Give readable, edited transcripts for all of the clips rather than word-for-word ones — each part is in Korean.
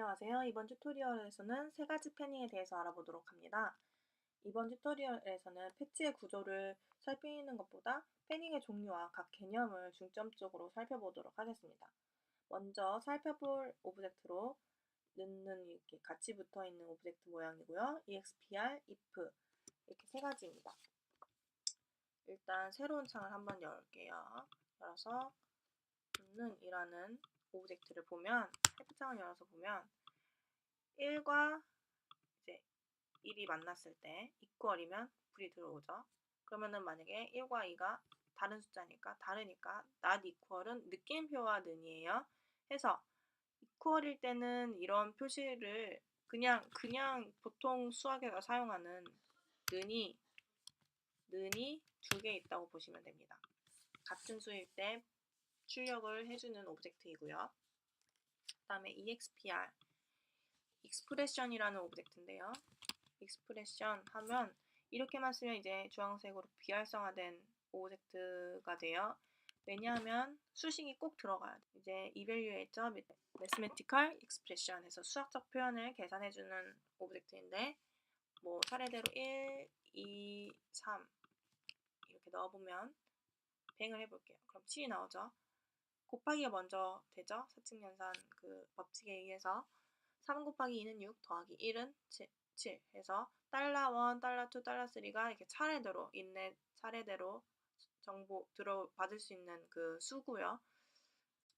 안녕하세요. 이번 튜토리얼에서는 세 가지 패닝에 대해서 알아보도록 합니다. 이번 튜토리얼에서는 패치의 구조를 살피는 것보다 패닝의 종류와 각 개념을 중점적으로 살펴보도록 하겠습니다. 먼저 살펴볼 오브젝트로 넣는 이렇게 같이 붙어 있는 오브젝트 모양이고요. EXPR, if 이렇게 세 가지입니다. 일단 새로운 창을 한번 열게요. 열어서 넣는이라는 오브젝트를 보면 헬프창을 열어서 보면 1과 이제 1이 만났을 때 equal이면 불이 들어오죠. 그러면은 만약에 1과 2가 다른 숫자니까 다르니까 not equal은 느낌표와 는이에요. 해서 equal일 때는 이런 표시를 그냥 보통 수학에서 사용하는 는이 두 개 있다고 보시면 됩니다. 같은 수일 때 출력을 해주는 오브젝트이고요. 그 다음에 EXPR expression이라는 오브젝트인데요. expression 하면 이렇게만 쓰면 이제 주황색으로 비활성화된 오브젝트가 돼요. 왜냐하면 수식이 꼭 들어가야 돼. 이제 evaluate mathematical expression에서 수학적 표현을 계산해주는 오브젝트인데 뭐 차례대로 1, 2, 3 이렇게 넣어보면 뱅을 해볼게요. 그럼 7이 나오죠. 곱하기가 먼저 되죠. 사칙연산 그 법칙에 의해서 3 곱하기 2는 6 더하기 1은 7 해서 $1, $2, $3가 이렇게 차례대로 인내 차례대로 정보 받을 수 있는 그 수고요.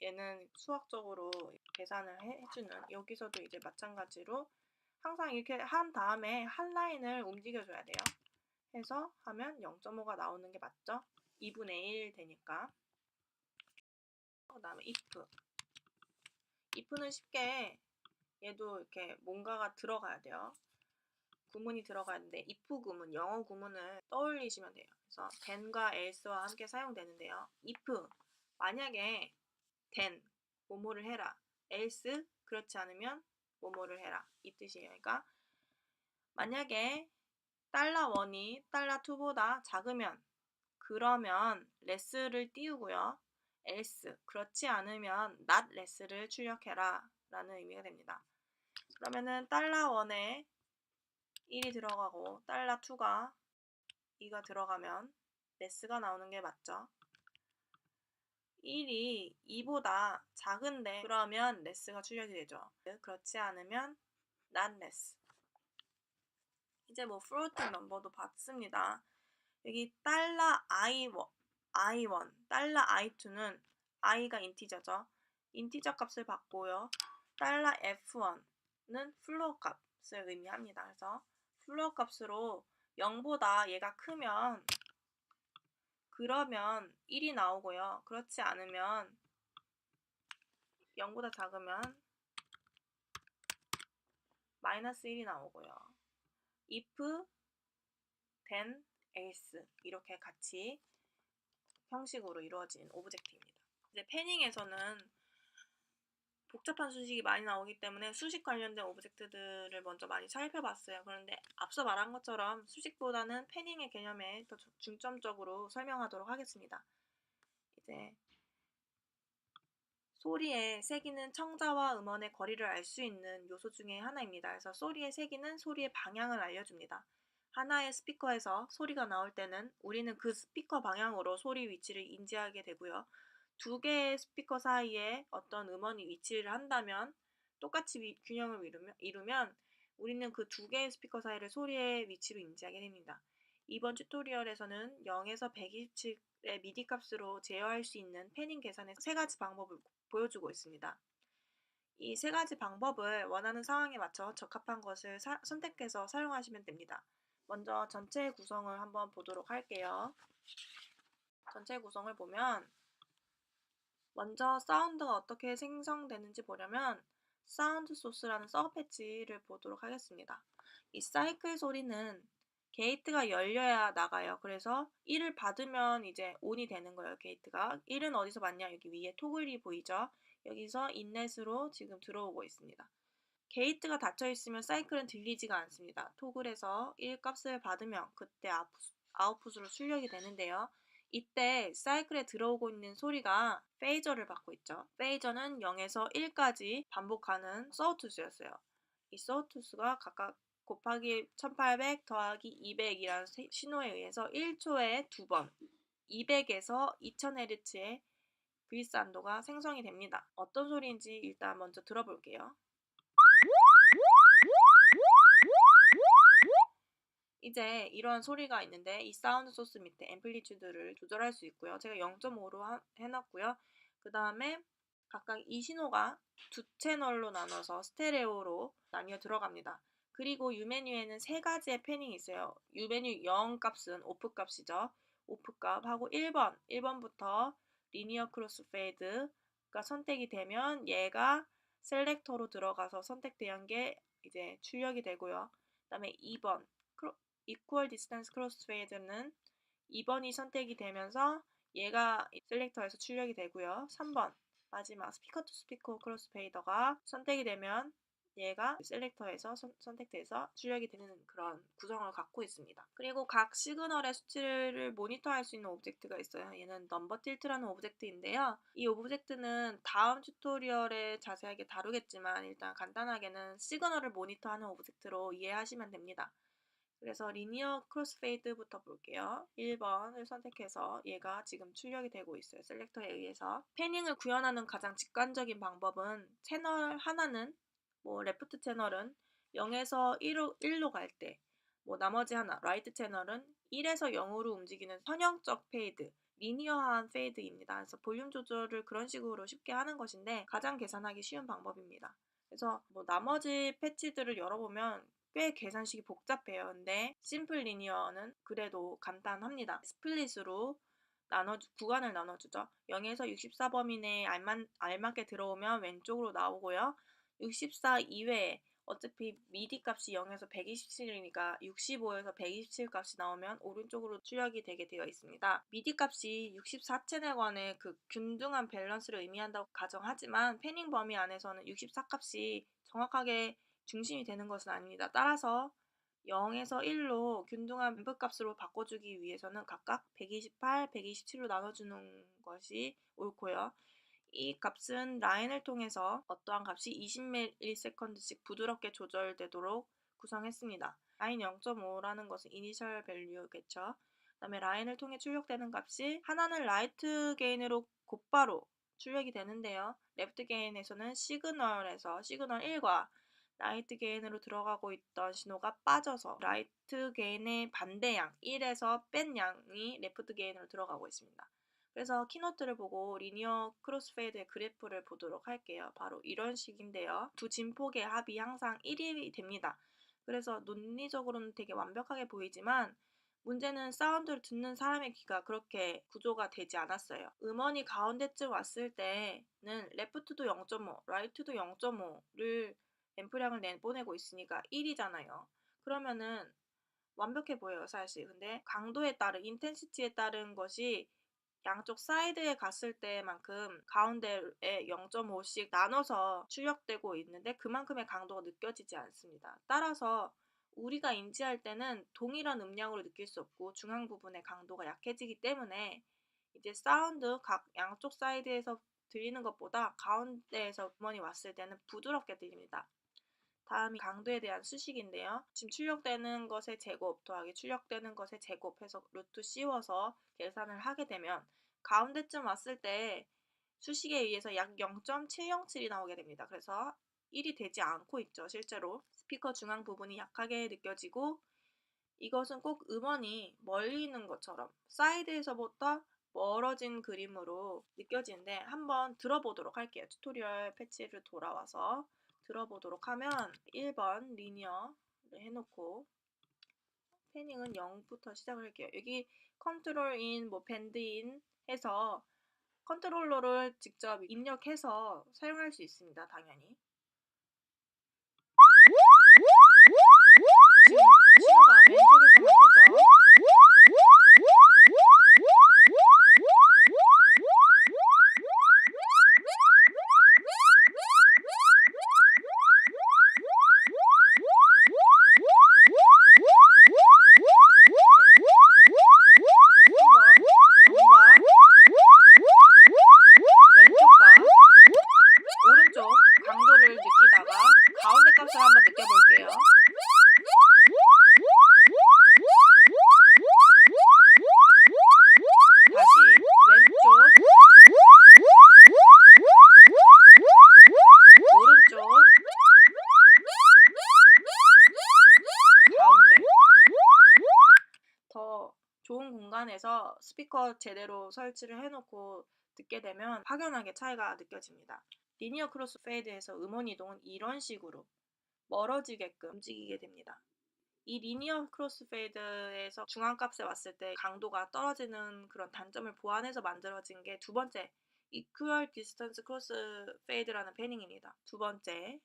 얘는 수학적으로 계산을 해주는 여기서도 이제 마찬가지로 항상 이렇게 한 다음에 한 라인을 움직여줘야 돼요. 해서 하면 0.5가 나오는 게 맞죠? 2분의 1 되니까. 그 다음에 if는 쉽게 얘도 이렇게 뭔가가 들어가야 돼요. 구문이 들어가야 되는데 if 구문, 영어 구문을 떠올리시면 돼요. 그래서 then과 else와 함께 사용되는데요. if 만약에 then 뭐뭐를 해라. else 그렇지 않으면 뭐뭐를 해라. 이 뜻이에요. 그러니까 만약에 $1이 $2보다 작으면 그러면 less를 띄우고요. else 그렇지 않으면 not less를 출력해라 라는 의미가 됩니다. 그러면은 $1에 1이 들어가고 $2가 2가 들어가면 less가 나오는 게 맞죠. 1이 2보다 작은데 그러면 less가 출력이 되죠. 그렇지 않으면 not less. 이제 뭐 floating 넘버도 봤습니다. 여기 $i1, $i2는 i가 인티저죠. 인티저 값을 받고요. $f1는 플로어 값을 의미합니다. 그래서 플로어 값으로 0보다 얘가 크면 그러면 1이 나오고요. 그렇지 않으면 0보다 작으면 마이너스 1이 나오고요. if, then, else 이렇게 같이 형식으로 이루어진 오브젝트입니다. 이제 패닝에서는 복잡한 수식이 많이 나오기 때문에 수식 관련된 오브젝트들을 먼저 많이 살펴봤어요. 그런데 앞서 말한 것처럼 수식보다는 패닝의 개념에 더 중점적으로 설명하도록 하겠습니다. 이제 소리의 세기는 청자와 음원의 거리를 알 수 있는 요소 중에 하나입니다. 그래서 소리의 세기는 소리의 방향을 알려줍니다. 하나의 스피커에서 소리가 나올 때는 우리는 그 스피커 방향으로 소리 위치를 인지하게 되고요. 두 개의 스피커 사이에 어떤 음원이 위치를 한다면 똑같이 균형을 이루면 우리는 그 두 개의 스피커 사이를 소리의 위치로 인지하게 됩니다. 이번 튜토리얼에서는 0에서 127의 미디 값으로 제어할 수 있는 패닝 계산의 세 가지 방법을 보여주고 있습니다. 이 세 가지 방법을 원하는 상황에 맞춰 적합한 것을 선택해서 사용하시면 됩니다. 먼저 전체 구성을 한번 보도록 할게요. 전체 구성을 보면 먼저 사운드가 어떻게 생성되는지 보려면 사운드 소스라는 서브 패치를 보도록 하겠습니다. 이 사이클 소리는 게이트가 열려야 나가요. 그래서 1을 받으면 이제 ON이 되는 거예요. 게이트가. 1은 어디서 받냐? 여기 위에 토글이 보이죠? 여기서 인렛으로 지금 들어오고 있습니다. 게이트가 닫혀 있으면 사이클은 들리지가 않습니다. 토글에서 1 값을 받으면 그때 아웃풋으로 출력이 되는데요. 이때 사이클에 들어오고 있는 소리가 페이저를 받고 있죠. 페이저는 0에서 1까지 반복하는 서우투스였어요. 이 서우투스가 각각 곱하기 1800 더하기 200이라는 신호에 의해서 1초에 2번 200에서 2000Hz의 브리스안도가 생성이 됩니다. 어떤 소리인지 일단 먼저 들어볼게요. 이제 이러한 소리가 있는데 이 사운드 소스 밑에 앰플리튜드를 조절할 수 있고요. 제가 0.5로 해놨고요. 그 다음에 각각 이 신호가 두 채널로 나눠서 스테레오로 나뉘어 들어갑니다. 그리고 U메뉴에는 세 가지의 패닝이 있어요. U메뉴 0 값은 오프 값이죠. 오프 값하고 1번부터 리니어 크로스 페이드가 선택이 되면 얘가 셀렉터로 들어가서 선택된 게 이제 출력이 되고요. 그 다음에 2번 Equal Distance Crossfade는 2번이 선택이 되면서 얘가 셀렉터에서 출력이 되고요. 3번 마지막 스피커 투 스피커 크로스페이더가 선택이 되면 얘가 셀렉터에서 선택돼서 출력이 되는 그런 구성을 갖고 있습니다. 그리고 각 시그널의 수치를 모니터할 수 있는 오브젝트가 있어요. 얘는 넘버 틸트라는 오브젝트인데요. 이 오브젝트는 다음 튜토리얼에 자세하게 다루겠지만 일단 간단하게는 시그널을 모니터하는 오브젝트로 이해하시면 됩니다. 그래서 리니어 크로스페이드부터 볼게요. 1번을 선택해서 얘가 지금 출력이 되고 있어요. 셀렉터에 의해서. 패닝을 구현하는 가장 직관적인 방법은 채널 하나는 레프트 채널은 0에서 1로 갈 때 나머지 하나 라이트 채널은 1에서 0으로 움직이는 선형적 페이드 리니어한 페이드입니다. 그래서 볼륨 조절을 그런 식으로 쉽게 하는 것인데 가장 계산하기 쉬운 방법입니다. 그래서 나머지 패치들을 열어보면 꽤 계산식이 복잡해요. 근데 심플 리니어는 그래도 간단합니다. 스플릿으로 구간을 나눠주죠. 0에서 64 범위 내에 알맞게 들어오면 왼쪽으로 나오고요. 64 이외에 어차피 미디 값이 0에서 127이니까 65에서 127 값이 나오면 오른쪽으로 출력이 되게 되어 있습니다. 미디 값이 64채널간의 그 균등한 밸런스를 의미한다고 가정하지만 패닝 범위 안에서는 64 값이 정확하게 중심이 되는 것은 아닙니다. 따라서 0에서 1로 균등한 앰프 값으로 바꿔주기 위해서는 각각 128, 127로 나눠주는 것이 옳고요. 이 값은 라인을 통해서 어떠한 값이 20ms씩 부드럽게 조절되도록 구성했습니다. 라인 0.5라는 것은 이니셜 밸류겠죠. 그 다음에 라인을 통해 출력되는 값이 하나는 라이트 게인으로 곧바로 출력이 되는데요. 레프트 게인에서는 시그널에서 시그널 1과 라이트 게인으로 들어가고 있던 신호가 빠져서 라이트 게인의 반대양 1에서 뺀 양이 레프트 게인으로 들어가고 있습니다. 그래서 키노트를 보고 리니어 크로스페이드의 그래프를 보도록 할게요. 바로 이런 식인데요. 두 진폭의 합이 항상 1이 됩니다. 그래서 논리적으로는 되게 완벽하게 보이지만 문제는 사운드를 듣는 사람의 귀가 그렇게 구조가 되지 않았어요. 음원이 가운데쯤 왔을 때는 레프트도 0.5, 라이트도 0.5를 앰프량을 내보내고 있으니까 1이잖아요. 그러면은 완벽해 보여요, 사실. 근데 강도에 따른, 인텐시티에 따른 것이 양쪽 사이드에 갔을 때만큼 가운데에 0.5씩 나눠서 출력되고 있는데 그만큼의 강도가 느껴지지 않습니다. 따라서 우리가 인지할 때는 동일한 음량으로 느낄 수 없고 중앙 부분의 강도가 약해지기 때문에 이제 사운드 각 양쪽 사이드에서 들리는 것보다 가운데에서 음원이 왔을 때는 부드럽게 들립니다. 다음이 강도에 대한 수식인데요. 지금 출력되는 것의 제곱 더하기 출력되는 것의 제곱해서 루트 씌워서 계산을 하게 되면 가운데쯤 왔을 때 수식에 의해서 약 0.707이 나오게 됩니다. 그래서 1이 되지 않고 있죠. 실제로 스피커 중앙 부분이 약하게 느껴지고 이것은 꼭 음원이 멀리 있는 것처럼 사이드에서부터 멀어진 그림으로 느껴지는데 한번 들어보도록 할게요. 튜토리얼 패치를 돌아와서 들어보도록 하면 1번 리니어를 해놓고 패닝은 0부터 시작을 할게요. 여기 컨트롤 인, 밴드 인 해서 컨트롤러를 직접 입력해서 사용할 수 있습니다. 당연히. 지금 신호가 왼쪽에서만 뜨죠. 한번 안에서 스피커 제대로 설치를 해놓고 듣게 되면 확연하게 차이가 느껴집니다. 리니어 크로스페이드에서 음원 이동은 이런 식으로 멀어지게끔 움직이게 됩니다. 이 리니어 크로스페이드에서 중앙값에 왔을 때 강도가 떨어지는 그런 단점을 보완해서 만들어진 게 두 번째 Equal Distance Crossfade라는 패닝입니다. 두 번째,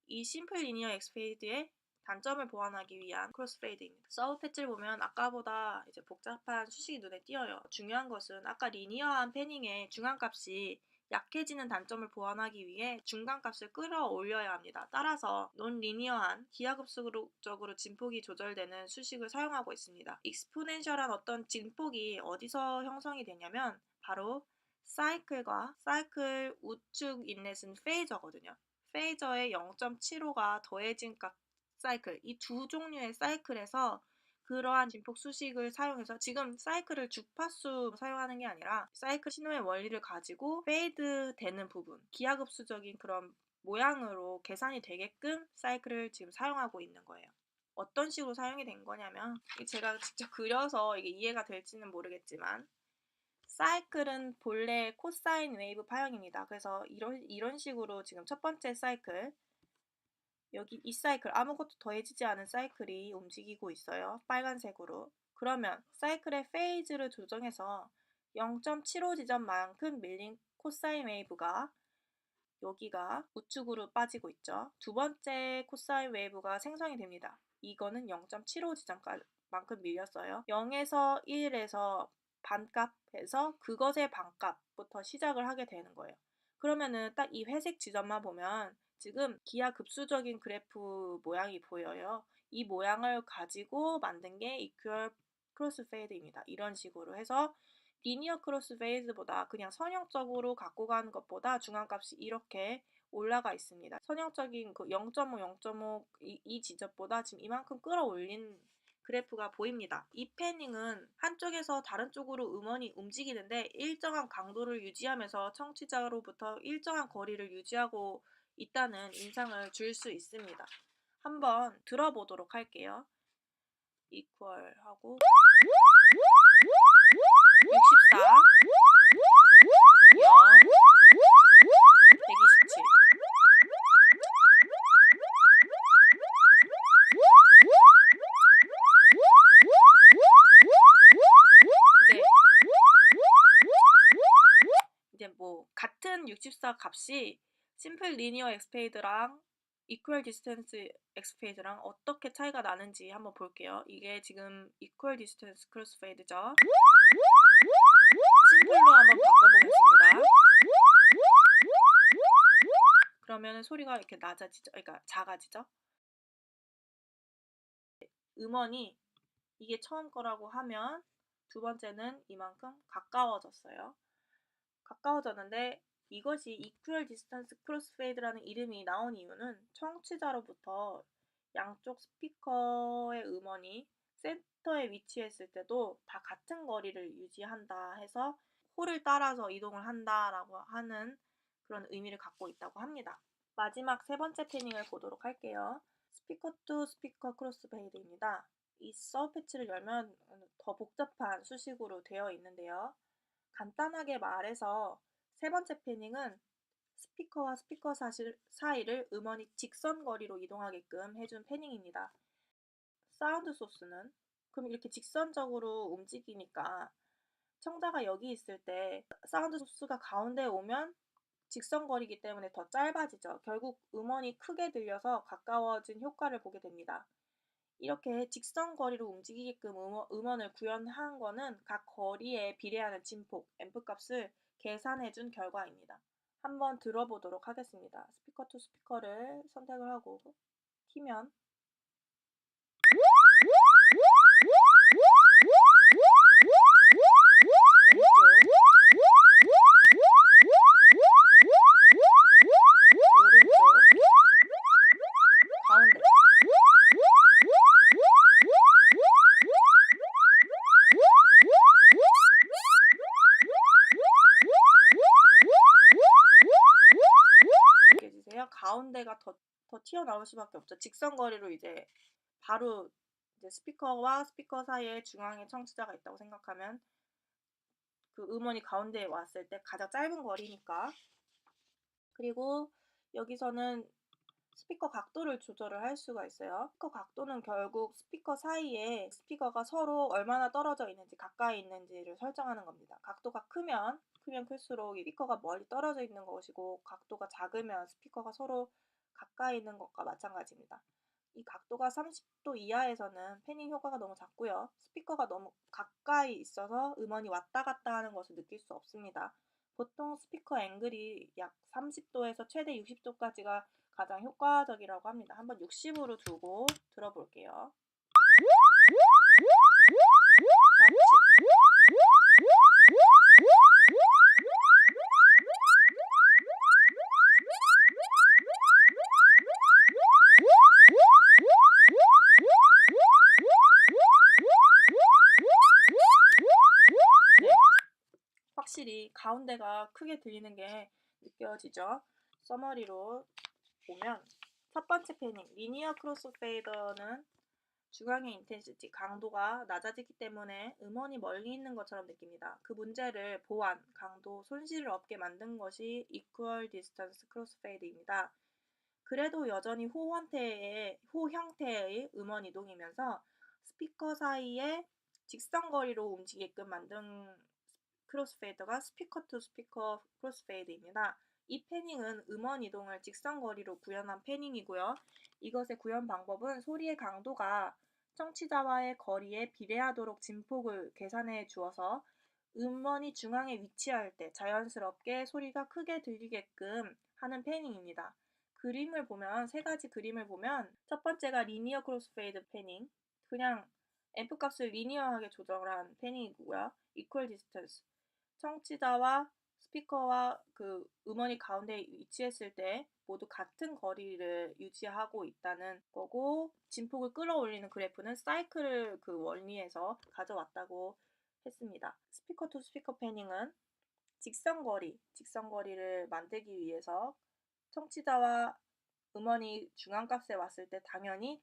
이 심플 리니어 엑스페이드의 단점을 보완하기 위한 크로스페이드입니다. 서브 패치를 보면 아까보다 이제 복잡한 수식이 눈에 띄어요. 중요한 것은 아까 리니어한 패닝의 중앙값이 약해지는 단점을 보완하기 위해 중간값을 끌어올려야 합니다. 따라서 논리니어한 기하급수적으로 진폭이 조절되는 수식을 사용하고 있습니다. 익스포넨셜한 어떤 진폭이 어디서 형성이 되냐면 바로 사이클과 사이클 우측 인넷은 페이저거든요. 페이저의 0.75가 더해진 값 사이클, 이 두 종류의 사이클에서 그러한 진폭 수식을 사용해서 지금 사이클을 주파수 사용하는 게 아니라 사이클 신호의 원리를 가지고 페이드 되는 부분, 기하급수적인 그런 모양으로 계산이 되게끔 사이클을 지금 사용하고 있는 거예요. 어떤 식으로 사용이 된 거냐면 제가 직접 그려서 이게 이해가 될지는 모르겠지만 사이클은 본래 코사인 웨이브 파형입니다. 그래서 이런 식으로 지금 첫 번째 사이클, 여기 이 사이클 아무것도 더해지지 않은 사이클이 움직이고 있어요. 빨간색으로. 그러면 사이클의 페이즈를 조정해서 0.75 지점만큼 밀린 코사인 웨이브가 여기가 우측으로 빠지고 있죠. 두 번째 코사인 웨이브가 생성이 됩니다. 이거는 0.75 지점만큼 밀렸어요. 0에서 1에서 반값에서 그것의 반값부터 시작을 하게 되는 거예요. 그러면은 딱 이 회색 지점만 보면 지금 기하급수적인 그래프 모양이 보여요. 이 모양을 가지고 만든 게 이퀄 크로스페이드입니다. 이런 식으로 해서 리니어 크로스페이드보다 그냥 선형적으로 갖고 가는 것보다 중앙값이 이렇게 올라가 있습니다. 선형적인 그 0.5, 0.5 이 지점보다 지금 이만큼 끌어올린 그래프가 보입니다. 이 패닝은 한쪽에서 다른 쪽으로 음원이 움직이는데 일정한 강도를 유지하면서 청취자로부터 일정한 거리를 유지하고 있다는 인상을 줄 수 있습니다. 한번 들어보도록 할게요. equal 하고 64 0 127 이제 뭐 같은 64 값이 심플 리니어 엑스페이드랑 이퀄 디스턴스 엑스페이드랑 어떻게 차이가 나는지 한번 볼게요. 이게 지금 이퀄 디스턴스 크로스페이드죠. 심플로 한번 바꿔보겠습니다. 그러면 소리가 이렇게 낮아지죠. 그러니까 작아지죠. 음원이 이게 처음 거라고 하면 두 번째는 이만큼 가까워졌어요. 가까워졌는데 이것이 Equal Distance Crossfade라는 이름이 나온 이유는 청취자로부터 양쪽 스피커의 음원이 센터에 위치했을 때도 다 같은 거리를 유지한다 해서 홀을 따라서 이동을 한다라고 하는 그런 의미를 갖고 있다고 합니다. 마지막 세 번째 패닝을 보도록 할게요. 스피커 투 스피커 크로스페이드입니다. 이 서브 패치를 열면 더 복잡한 수식으로 되어 있는데요. 간단하게 말해서 세 번째 패닝은 스피커와 스피커 사이를 음원이 직선거리로 이동하게끔 해준 패닝입니다. 사운드 소스는 그럼 이렇게 직선적으로 움직이니까 청자가 여기 있을 때 사운드 소스가 가운데에 오면 직선거리이기 때문에 더 짧아지죠. 결국 음원이 크게 들려서 가까워진 효과를 보게 됩니다. 이렇게 직선거리로 움직이게끔 음원을 구현한 거는 각 거리에 비례하는 진폭, 앰프 값을 계산해준 결과입니다. 한번 들어보도록 하겠습니다. 스피커 투 스피커를 선택을 하고 키면 가운데가 더 튀어나올 수밖에 없죠. 직선거리로 이제 바로 이제 스피커와 스피커 사이에 중앙에 청취자가 있다고 생각하면 그 음원이 가운데에 왔을 때 가장 짧은 거리니까. 그리고 여기서는 스피커 각도를 조절을 할 수가 있어요. 스피커 각도는 결국 스피커 사이에 스피커가 서로 얼마나 떨어져 있는지 가까이 있는지를 설정하는 겁니다. 각도가 크면 클수록 이 스피커가 멀리 떨어져 있는 것이고, 각도가 작으면 스피커가 서로 가까이 있는 것과 마찬가지입니다. 이 각도가 30도 이하에서는 패닝 효과가 너무 작고요. 스피커가 너무 가까이 있어서 음원이 왔다 갔다 하는 것을 느낄 수 없습니다. 보통 스피커 앵글이 약 30도에서 최대 60도까지가 가장 효과적이라고 합니다. 한번 60으로 두고 들어볼게요. 좌측. 네, 확실히 가운데가 크게 들리는 게 느껴지죠? 서머리로 보면 첫 번째 패닝, 리니어 크로스 페이더는 중앙의 인텐시티, 강도가 낮아지기 때문에 음원이 멀리 있는 것처럼 느낍니다. 그 문제를 보완, 강도 손실을 없게 만든 것이 Equal Distance Crossfade입니다. 그래도 여전히 호 형태의 음원 이동이면서 스피커 사이에 직선거리로 움직이게끔 만든 크로스페이더가 스피커 투 스피커 크로스페이드입니다. 이 패닝은 음원 이동을 직선거리로 구현한 패닝이고요. 이것의 구현 방법은 소리의 강도가 청취자와의 거리에 비례하도록 진폭을 계산해 주어서 음원이 중앙에 위치할 때 자연스럽게 소리가 크게 들리게끔 하는 패닝입니다. 세 가지 그림을 보면 첫 번째가 리니어 크로스페이드 패닝, 그냥 앰프 값을 리니어하게 조절한 패닝이고요. 이퀄 디스턴스, 청취자와 스피커와 그 음원이 가운데 위치했을 때 모두 같은 거리를 유지하고 있다는 거고, 진폭을 끌어올리는 그래프는 사이클을 그 원리에서 가져왔다고 했습니다. 스피커 투 스피커 패닝은 직선거리를 만들기 위해서 청취자와 음원이 중앙값에 왔을 때 당연히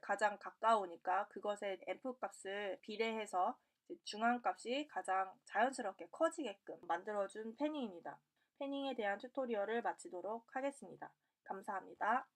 가장 가까우니까 그것의 앰프 값을 비례해서 중앙값이 가장 자연스럽게 커지게끔 만들어준 패닝입니다. 패닝에 대한 튜토리얼을 마치도록 하겠습니다. 감사합니다.